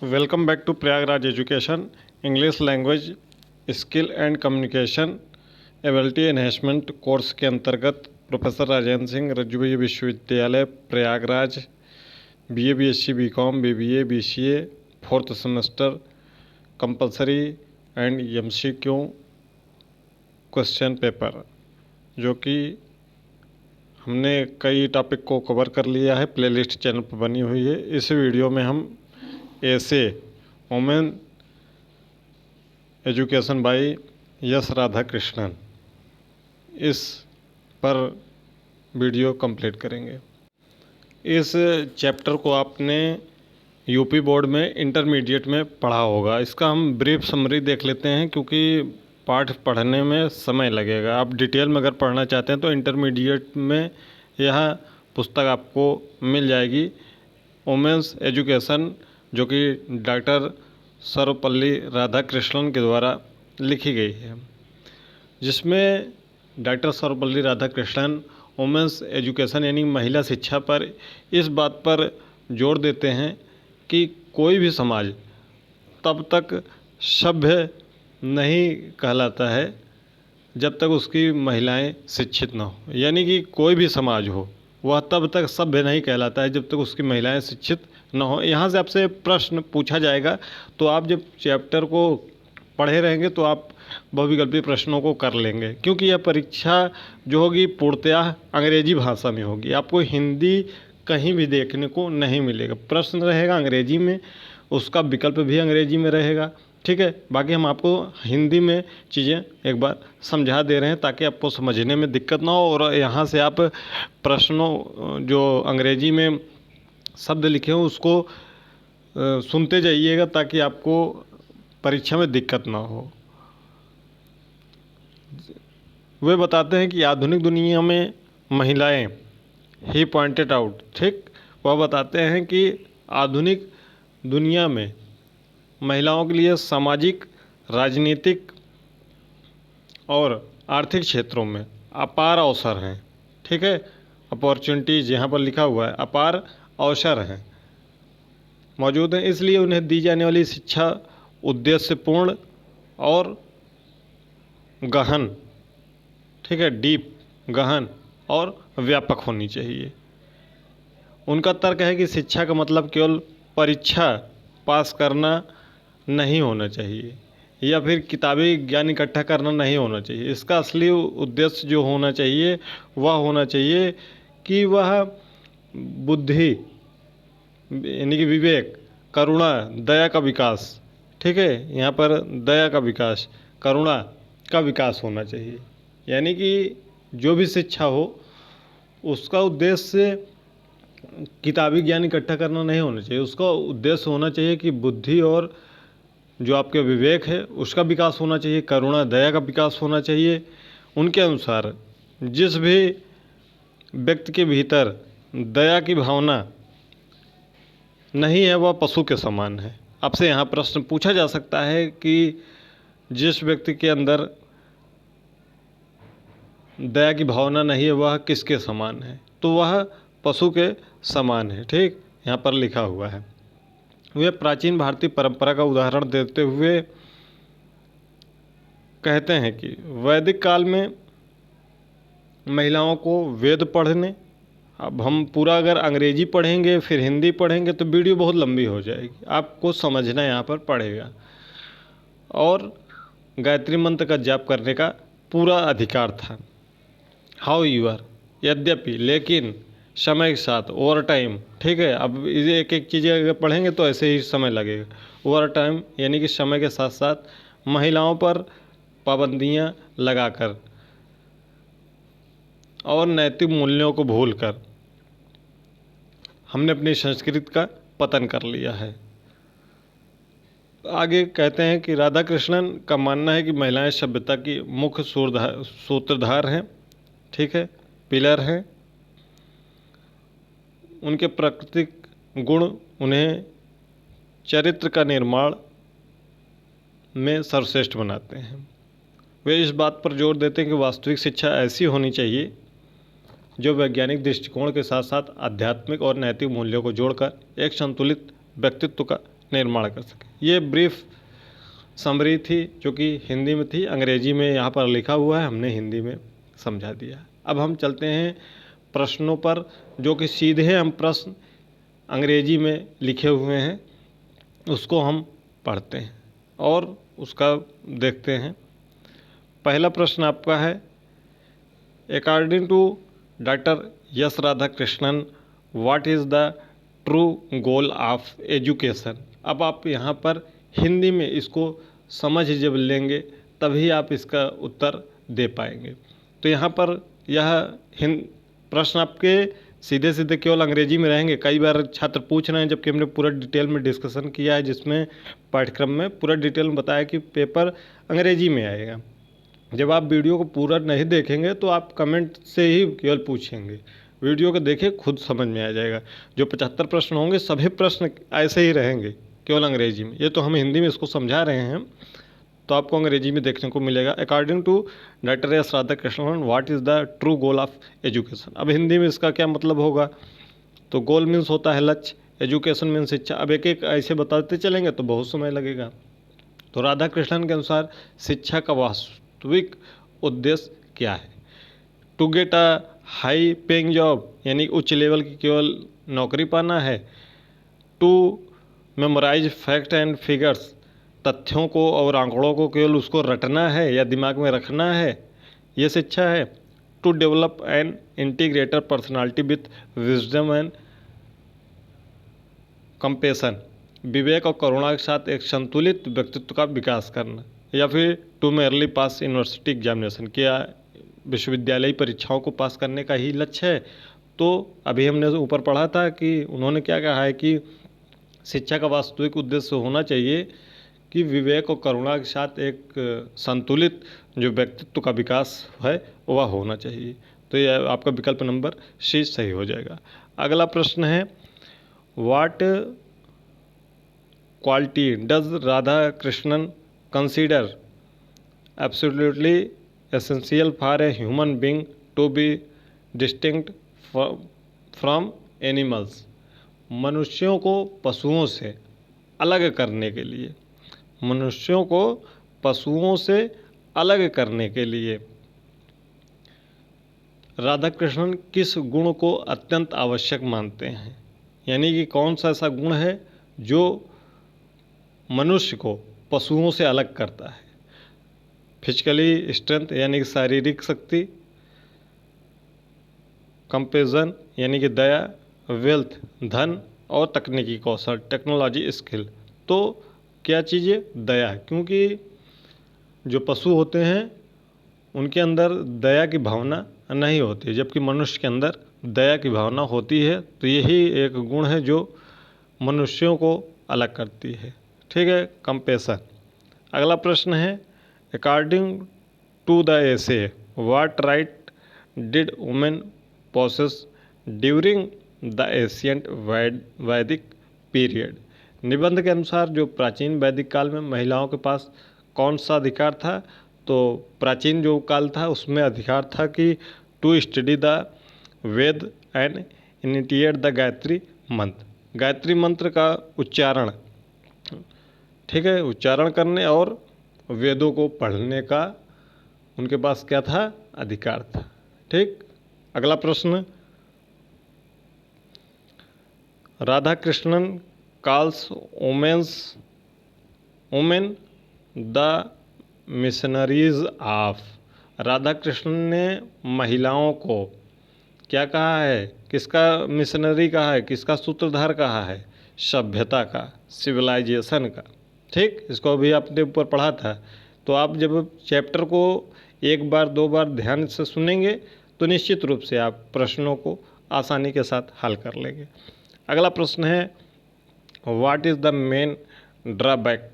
Welcome back to Prayagraj education English language skill and communication ability enhancement course के अंतर्गत professor Rajendra Singh रज्जुबी विश्वविद्यालय Prayagraj BA BSc BCom BBA BCA fourth semester compulsory and MCQ question paper, जो कि हमने कई topic को कवर कर लिया है, प्लेलिस्ट चैनल पर बनी हुई है। इस वीडियो में हम ऐसे women education by yes Radha Krishnan इस पर वीडियो कंप्लीट करेंगे। इस चैप्टर को आपने यूपी बोर्ड में इंटरमीडिएट में पढ़ा होगा। इसका हम ब्रीफ समरी देख लेते हैं, क्योंकि पाठ पढ़ने में समय लगेगा। आप डिटेल में अगर पढ़ना चाहते हैं तो इंटरमीडिएट में यह पुस्तक आपको मिल जाएगी, वुमेन्स एजुकेशन, जो कि डॉक्टर सर्वपल्ली राधाकृष्णन के द्वारा लिखी गई है, जिसमें doctor Sarvepalli Radhakrishnan women's education यानी महिला शिक्षा पर इस बात पर जोर देते हैं कि कोई भी समाज तब तक सभ्य नहीं कहलाता है जब तक उसकी महिलाएं शिक्षित ना हो। यानी कि कोई भी समाज हो वह तब तक सभ्य नहीं कहलाता है जब तक उसकी महिलाएं शिक्षित ना हो। यहाँ से आपसे प्रश्न पूछा जाएगा, तो आप जब चैप्टर को पढ़े रहेंगे तो आप बहुविकल्पी प्रश्नों को कर लेंगे, क्योंकि यह परीक्षा जो होगी पूर्णतः अंग्रेजी भाषा में होगी। आपको हिंदी कहीं भी देखने को नहीं मिलेगा। प्रश्न रहेगा अंग्रेजी में, उसका विकल्प भी अंग्रेजी में रहेगा, ठीक है। बाकी हम आपको हिंदी में चीज़ें एक बार समझा दे रहे हैं ताकि आपको समझने में दिक्कत ना हो, और यहाँ से आप प्रश्नों जो अंग्रेजी में शब्द लिखे हों उसको सुनते जाइएगा ताकि आपको परीक्षा में दिक्कत ना हो। वे बताते हैं कि आधुनिक दुनिया में महिलाएं, ही पॉइंटेड आउट, ठीक, वह बताते हैं कि आधुनिक दुनिया में महिलाओं के लिए सामाजिक, राजनीतिक और आर्थिक क्षेत्रों में अपार अवसर हैं, ठीक है। अपॉर्चुनिटीज़ यहाँ पर लिखा हुआ है, अपार अवसर हैं मौजूद हैं, इसलिए उन्हें दी जाने वाली शिक्षा उद्देश्यपूर्ण और गहन, ठीक है, डीप, गहन और व्यापक होनी चाहिए। उनका तर्क है कि शिक्षा का मतलब केवल परीक्षा पास करना नहीं होना चाहिए या फिर किताबी ज्ञान इकट्ठा करना नहीं होना चाहिए। इसका असली उद्देश्य जो होना चाहिए वह होना चाहिए कि वह बुद्धि यानी कि विवेक, करुणा, दया का विकास, ठीक है। यहाँ पर दया का विकास, करुणा का विकास होना चाहिए। यानी कि जो भी शिक्षा हो उसका उद्देश्य किताबी ज्ञान इकट्ठा करना नहीं होना चाहिए। उसका उद्देश्य होना चाहिए कि बुद्धि और जो आपके विवेक है उसका विकास होना चाहिए, करुणा, दया का विकास होना चाहिए। उनके अनुसार जिस भी व्यक्ति के भीतर दया की भावना नहीं है वह पशु के समान है। आपसे यहाँ प्रश्न पूछा जा सकता है कि जिस व्यक्ति के अंदर दया की भावना नहीं है वह किसके समान है, तो वह पशु के समान है, ठीक, यहाँ पर लिखा हुआ है। वे प्राचीन भारतीय परंपरा का उदाहरण देते हुए कहते हैं कि वैदिक काल में महिलाओं को वेद पढ़ने, अब हम पूरा अगर अंग्रेजी पढ़ेंगे फिर हिंदी पढ़ेंगे तो वीडियो बहुत लंबी हो जाएगी, आपको समझना यहाँ पर पड़ेगा, और गायत्री मंत्र का जाप करने का पूरा अधिकार था। हाउ यूर, यद्यपि, लेकिन, समय के साथ, ओवर टाइम, ठीक है। अब इसे एक एक चीज़ें अगर पढ़ेंगे तो ऐसे ही समय लगेगा। ओवर टाइम यानी कि समय के साथ साथ महिलाओं पर पाबंदियां लगाकर और नैतिक मूल्यों को भूलकर हमने अपनी संस्कृति का पतन कर लिया है। आगे कहते हैं कि राधा कृष्णन का मानना है कि महिलाएं सभ्यता की मुख्य सूत्रधार हैं, ठीक है, पिलर हैं। उनके प्राकृतिक गुण उन्हें चरित्र का निर्माण में सर्वश्रेष्ठ बनाते हैं। वे इस बात पर जोर देते हैं कि वास्तविक शिक्षा ऐसी होनी चाहिए जो वैज्ञानिक दृष्टिकोण के साथ साथ आध्यात्मिक और नैतिक मूल्यों को जोड़कर एक संतुलित व्यक्तित्व का निर्माण कर सके। ये ब्रीफ समरी थी जो कि हिंदी में थी, अंग्रेजी में यहाँ पर लिखा हुआ है, हमने हिंदी में समझा दिया। अब हम चलते हैं प्रश्नों पर, जो कि सीधे हम प्रश्न अंग्रेजी में लिखे हुए हैं उसको हम पढ़ते हैं और उसका देखते हैं। पहला प्रश्न आपका है, according to doctor S Radhakrishnan what is the true goal of education. अब आप यहाँ पर हिंदी में इसको समझ जब लेंगे तभी आप इसका उत्तर दे पाएंगे। तो यहाँ पर यह प्रश्न आपके सीधे सीधे केवल अंग्रेजी में रहेंगे। कई बार छात्र पूछ रहे हैं, जबकि हमने पूरा डिटेल में डिस्कशन किया है, जिसमें पाठ्यक्रम में पूरा डिटेल में बताया कि पेपर अंग्रेजी में आएगा। जब आप वीडियो को पूरा नहीं देखेंगे तो आप कमेंट से ही केवल पूछेंगे, वीडियो को देखें, खुद समझ में आ जाएगा। जो 75 प्रश्न होंगे सभी प्रश्न ऐसे ही रहेंगे, केवल अंग्रेजी में। ये तो हम हिंदी में इसको समझा रहे हैं, तो आपको अंग्रेजी में देखने को मिलेगा। According to doctor S Radhakrishnan what is the true goal of education. अब हिंदी में इसका क्या मतलब होगा? तो गोल मीन्स होता है लक्ष्य, एजुकेशन मीन्स शिक्षा। अब एक एक ऐसे बताते चलेंगे तो बहुत समय लगेगा। तो राधाकृष्णन के अनुसार शिक्षा का वास्तविक उद्देश्य क्या है? To get a high paying job, यानी उच्च लेवल की केवल नौकरी पाना है। To memorise fact and figures, तथ्यों को और आंकड़ों को केवल उसको रटना है या दिमाग में रखना है, ये शिक्षा है। To develop an integrated personality with wisdom and compassion, विवेक और करुणा के साथ एक संतुलित व्यक्तित्व का विकास करना। या फिर to merely pass university examination, क्या विश्वविद्यालयी परीक्षाओं को पास करने का ही लक्ष्य है? तो अभी हमने ऊपर पढ़ा था कि उन्होंने क्या कहा है कि शिक्षा का वास्तविक उद्देश्य होना चाहिए कि विवेक और करुणा के साथ एक संतुलित जो व्यक्तित्व का विकास है वह होना चाहिए। तो यह आपका विकल्प नंबर सी सही हो जाएगा। अगला प्रश्न है, what quality does Radhakrishnan consider absolutely essential for a human being to be distinct from animals. मनुष्यों को पशुओं से अलग करने के लिए, मनुष्यों को पशुओं से अलग करने के लिए राधाकृष्णन किस गुण को अत्यंत आवश्यक मानते हैं? यानी कि कौन सा ऐसा गुण है जो मनुष्य को पशुओं से अलग करता है? फिजिकली स्ट्रेंथ यानी कि शारीरिक शक्ति, कंपेशन यानी कि दया, वेल्थ धन, और तकनीकी कौशल टेक्नोलॉजी स्किल। तो क्या चीज़ें? दया, क्योंकि जो पशु होते हैं उनके अंदर दया की भावना नहीं होती, जबकि मनुष्य के अंदर दया की भावना होती है। तो यही एक गुण है जो मनुष्यों को अलग करती है। ठीक है, कंपेशन। अगला प्रश्न है, according to the essay what right did women possess during the ancient Vedic period. निबंध के अनुसार जो प्राचीन वैदिक काल में महिलाओं के पास कौन सा अधिकार था? तो प्राचीन जो काल था उसमें अधिकार था कि to study the Veda and initiate the Gayatri mantra, Gayatri मंत्र का उच्चारण, ठीक है, उच्चारण करने और वेदों को पढ़ने का उनके पास क्या था? अधिकार था। ठीक। अगला प्रश्न, Radhakrishnan calls women the missionaries of. Radhakrishnan ने महिलाओं को क्या कहा है? किसका मिशनरी कहा है? किसका सूत्रधार कहा है? सभ्यता का, सिविलाइजेशन का। ठीक, इसको अभी आपने ऊपर पढ़ा था। तो आप जब चैप्टर को एक बार दो बार ध्यान से सुनेंगे तो निश्चित रूप से आप प्रश्नों को आसानी के साथ हल कर लेंगे। अगला प्रश्न है, what is the main drawback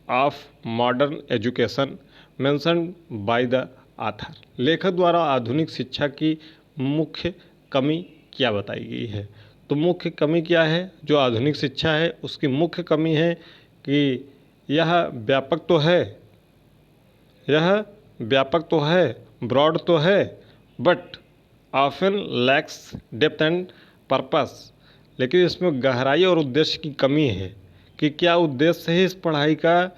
of modern education mentioned by the author. लेखक द्वारा आधुनिक शिक्षा की मुख्य कमी क्या बताई गई है? तो मुख्य कमी क्या है? जो आधुनिक शिक्षा है उसकी मुख्य कमी है कि यह व्यापक तो है, ब्रॉड तो है, but often lacks depth and purpose. लेकिन इसमें गहराई और उद्देश्य की कमी है कि क्या उद्देश्य है इस पढ़ाई का।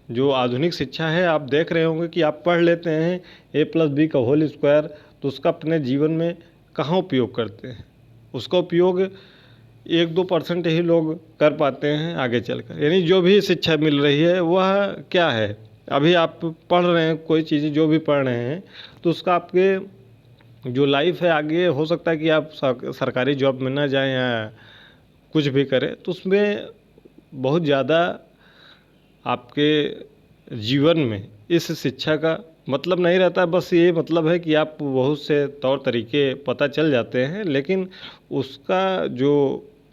जो आधुनिक शिक्षा है, आप देख रहे होंगे कि आप पढ़ लेते हैं a+b का होल स्क्वायर, तो उसका अपने जीवन में कहाँ उपयोग करते हैं। उसका उपयोग 1-2% ही लोग कर पाते हैं आगे चलकर। यानी जो भी शिक्षा मिल रही है वह क्या है, अभी आप पढ़ रहे हैं कोई चीज़, जो भी पढ़ रहे हैं, तो उसका आपके जो लाइफ है आगे, हो सकता है कि आप सरकारी जॉब में ना जाएं या कुछ भी करें, तो उसमें बहुत ज़्यादा आपके जीवन में इस शिक्षा का मतलब नहीं रहता। बस ये मतलब है कि आप बहुत से तौर तरीके पता चल जाते हैं, लेकिन उसका जो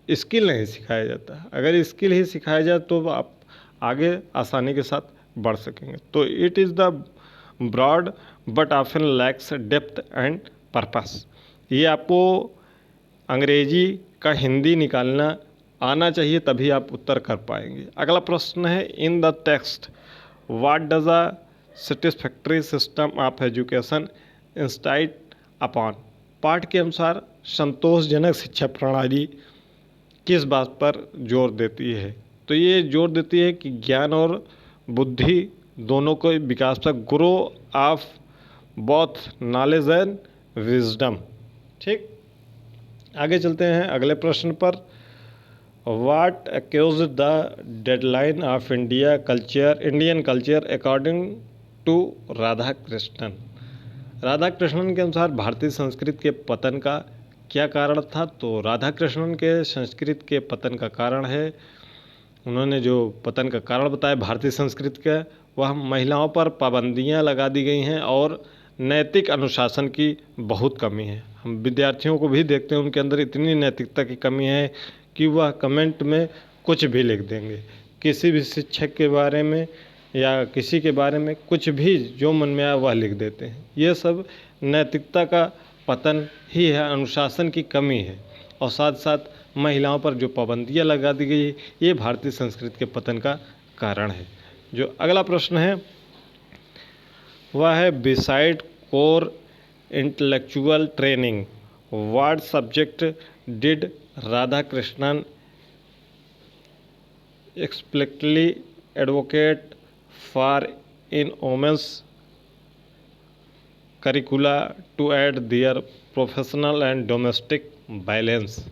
स्किल नहीं सिखाया जाता। अगर स्किल ही सिखाया जाए तो आप आगे आसानी के साथ बढ़ सकेंगे। तो it is the broad but often lacks depth and purpose. ये आपको अंग्रेजी का हिंदी निकालना आना चाहिए, तभी आप उत्तर कर पाएंगे। अगला प्रश्न है, in the text what does a satisfactory system of education insist upon. पाठ के अनुसार संतोषजनक शिक्षा प्रणाली किस बात पर जोर देती है। तो ये जोर देती है कि ज्ञान और बुद्धि दोनों को विकास पर, grow of both knowledge and wisdom. ठीक, आगे चलते हैं अगले प्रश्न पर। What accused the deadline of Indian culture according to Radha Krishnan. Radha Krishnan के अनुसार भारतीय संस्कृति के पतन का क्या कारण था। तो राधा कृष्णन के संस्कृति के पतन का कारण है, उन्होंने जो पतन का कारण बताया भारतीय संस्कृति का, वह महिलाओं पर पाबंदियां लगा दी गई हैं और नैतिक अनुशासन की बहुत कमी है। हम विद्यार्थियों को भी देखते हैं, उनके अंदर इतनी नैतिकता की कमी है कि वह कमेंट में कुछ भी लिख देंगे, किसी भी शिक्षक के बारे में या किसी के बारे में कुछ भी जो मन में आया वह लिख देते हैं। ये सब नैतिकता का पतन ही है, अनुशासन की कमी है, और साथ साथ महिलाओं पर जो पाबंदियां लगा दी गई, ये भारतीय संस्कृति के पतन का कारण है। जो अगला प्रश्न है वह है, beside core intellectual training what subject did Radhakrishnan explicitly advocate for in women's curricula to add their professional and domestic balance.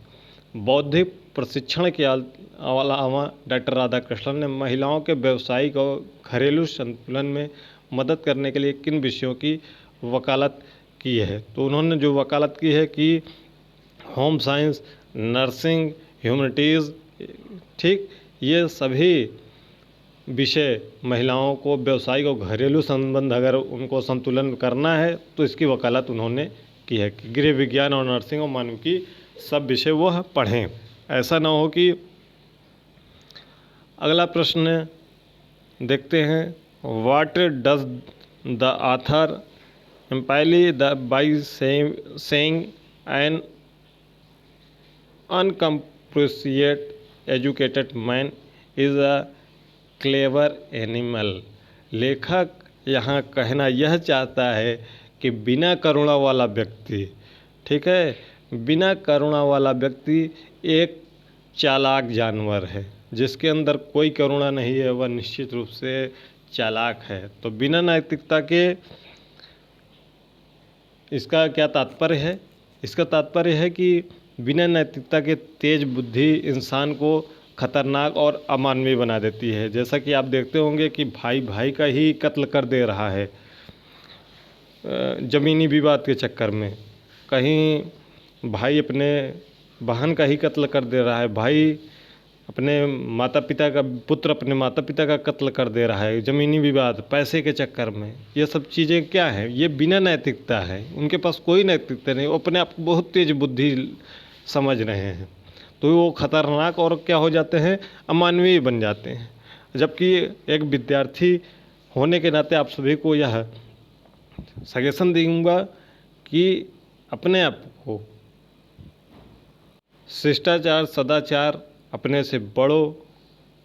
बौद्धिक प्रशिक्षण के अलावा डॉक्टर राधा कृष्णन ने महिलाओं के व्यावसायिक और घरेलू संतुलन में मदद करने के लिए किन विषयों की वकालत की है। तो उन्होंने जो वकालत की है कि होम साइंस, नर्सिंग, ह्यूमैनिटीज़, ठीक, ये सभी विषय महिलाओं को व्यावसायिक और घरेलू संबंध अगर उनको संतुलन करना है तो इसकी वकालत उन्होंने की है कि गृह विज्ञान और नर्सिंग और मानविकी सब विषय वह पढ़ें। ऐसा ना हो कि अगला प्रश्न देखते हैं, what does the author imply by saying an uncompromisingly educated man is a clever animal. लेखक यहाँ कहना यह चाहता है कि बिना करुणा वाला व्यक्ति, ठीक है, बिना करुणा वाला व्यक्ति एक चालाक जानवर है। जिसके अंदर कोई करुणा नहीं है वह निश्चित रूप से चालाक है। तो बिना नैतिकता के, इसका क्या तात्पर्य है? इसका तात्पर्य है कि बिना नैतिकता के तेज बुद्धि इंसान को खतरनाक और अमानवीय बना देती है। जैसा कि आप देखते होंगे कि भाई भाई का ही कत्ल कर दे रहा है ज़मीनी विवाद के चक्कर में, कहीं भाई अपने बहन का ही कत्ल कर दे रहा है, भाई अपने माता पिता का, पुत्र अपने माता पिता का कत्ल कर दे रहा है ज़मीनी विवाद, पैसे के चक्कर में। ये सब चीज़ें क्या है? ये बिना नैतिकता है, उनके पास कोई नैतिकता नहीं, वो अपने आप को बहुत तेज बुद्धि समझ रहे हैं, तो वो खतरनाक और क्या हो जाते हैं, अमानवीय बन जाते हैं। जबकि एक विद्यार्थी होने के नाते आप सभी को यह सजेशन दूंगा कि अपने आप को शिष्टाचार, सदाचार, अपने से बड़ों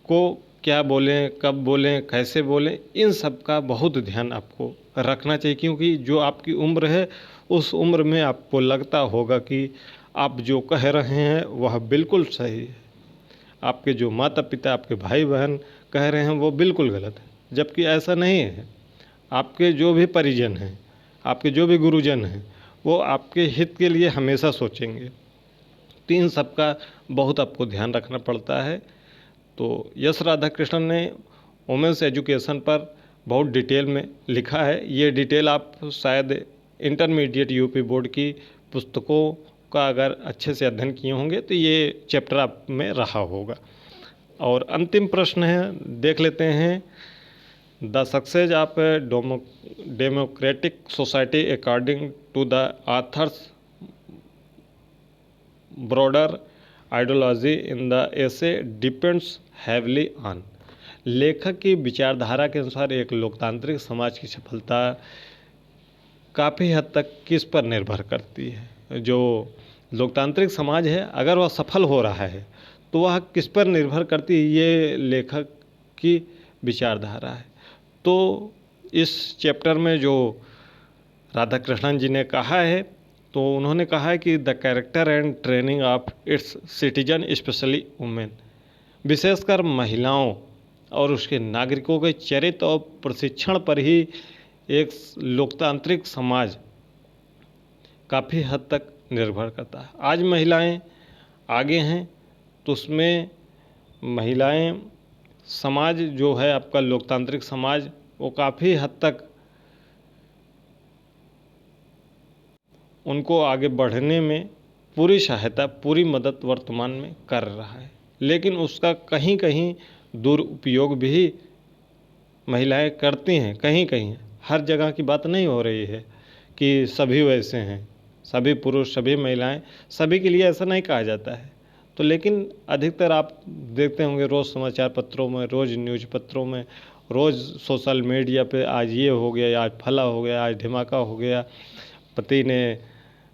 को क्या बोलें, कब बोलें, कैसे बोलें, इन सब का बहुत ध्यान आपको रखना चाहिए। क्योंकि जो आपकी उम्र है उस उम्र में आपको लगता होगा कि आप जो कह रहे हैं वह बिल्कुल सही है। आपके जो माता पिता, आपके भाई बहन कह रहे हैं वो बिल्कुल गलत है, जबकि ऐसा नहीं है। आपके जो भी परिजन हैं, आपके जो भी गुरुजन हैं, वो आपके हित के लिए हमेशा सोचेंगे। तो इन सब का बहुत आपको ध्यान रखना पड़ता है। तो यश राधाकृष्णन ने वुमेंस एजुकेशन पर बहुत डिटेल में लिखा है। ये डिटेल आप शायद इंटरमीडिएट यूपी बोर्ड की पुस्तकों का अगर अच्छे से अध्ययन किए होंगे तो ये चैप्टर आप में रहा होगा। और अंतिम प्रश्न है, देख लेते हैं। The success of democratic society according to the author's broader ideology in the essay depends heavily on. लेखक की विचारधारा के अनुसार एक लोकतांत्रिक समाज की सफलता काफ़ी हद तक किस पर निर्भर करती है। जो लोकतांत्रिक समाज है, अगर वह सफल हो रहा है तो वह किस पर निर्भर करती है, ये लेखक की विचारधारा है। तो इस चैप्टर में जो राधाकृष्णन जी ने कहा है, तो उन्होंने कहा है कि the character and training of its citizen specially women, विशेषकर महिलाओं और उसके नागरिकों के चरित्र और प्रशिक्षण पर ही एक लोकतांत्रिक समाज काफ़ी हद तक निर्भर करता है। आज महिलाएं आगे हैं तो उसमें महिलाएं समाज जो है आपका लोकतांत्रिक समाज, वो काफ़ी हद तक उनको आगे बढ़ने में पूरी सहायता, पूरी मदद वर्तमान में कर रहा है। लेकिन उसका कहीं कहीं दुरुपयोग भी महिलाएं करती हैं। कहीं कहीं, हर जगह की बात नहीं हो रही है कि सभी वैसे हैं, सभी पुरुष, सभी महिलाएं, सभी के लिए ऐसा नहीं कहा जाता है। तो लेकिन अधिकतर आप देखते होंगे रोज़ समाचार पत्रों में, रोज़ न्यूज़ पत्रों में, रोज़ सोशल मीडिया पे, आज ये हो गया, आज फला हो गया, आज धमाका हो गया, पति ने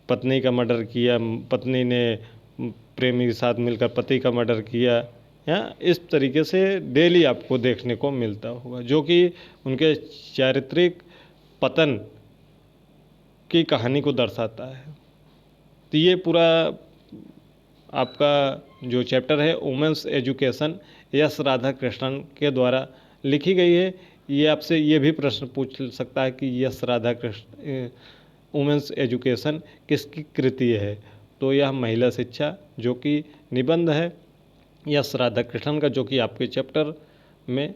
पत्नी का मर्डर किया, पत्नी ने प्रेमी के साथ मिलकर पति का मर्डर किया, या इस तरीके से डेली आपको देखने को मिलता होगा, जो कि उनके चारित्रिक पतन की कहानी को दर्शाता है। तो ये पूरा आपका जो चैप्टर है वुमेंस एजुकेशन, यश राधाकृष्णन के द्वारा लिखी गई है। ये आपसे ये भी प्रश्न पूछ सकता है कि यश राधाकृष्ण वुमेंस एजुकेशन किसकी कृति है, तो यह महिला शिक्षा जो कि निबंध है यश राधाकृष्णन का, जो कि आपके चैप्टर में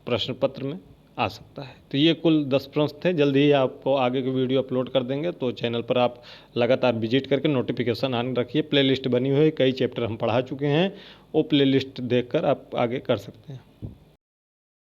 प्रश्न पत्र में आ सकता है। तो ये कुल 10 प्रश्न थे। जल्दी ही आपको आगे की वीडियो अपलोड कर देंगे, तो चैनल पर आप लगातार विजिट करके नोटिफिकेशन ऑन रखिए। प्लेलिस्ट बनी हुई है, कई चैप्टर हम पढ़ा चुके हैं, वो प्लेलिस्ट देखकर आप आगे कर सकते हैं।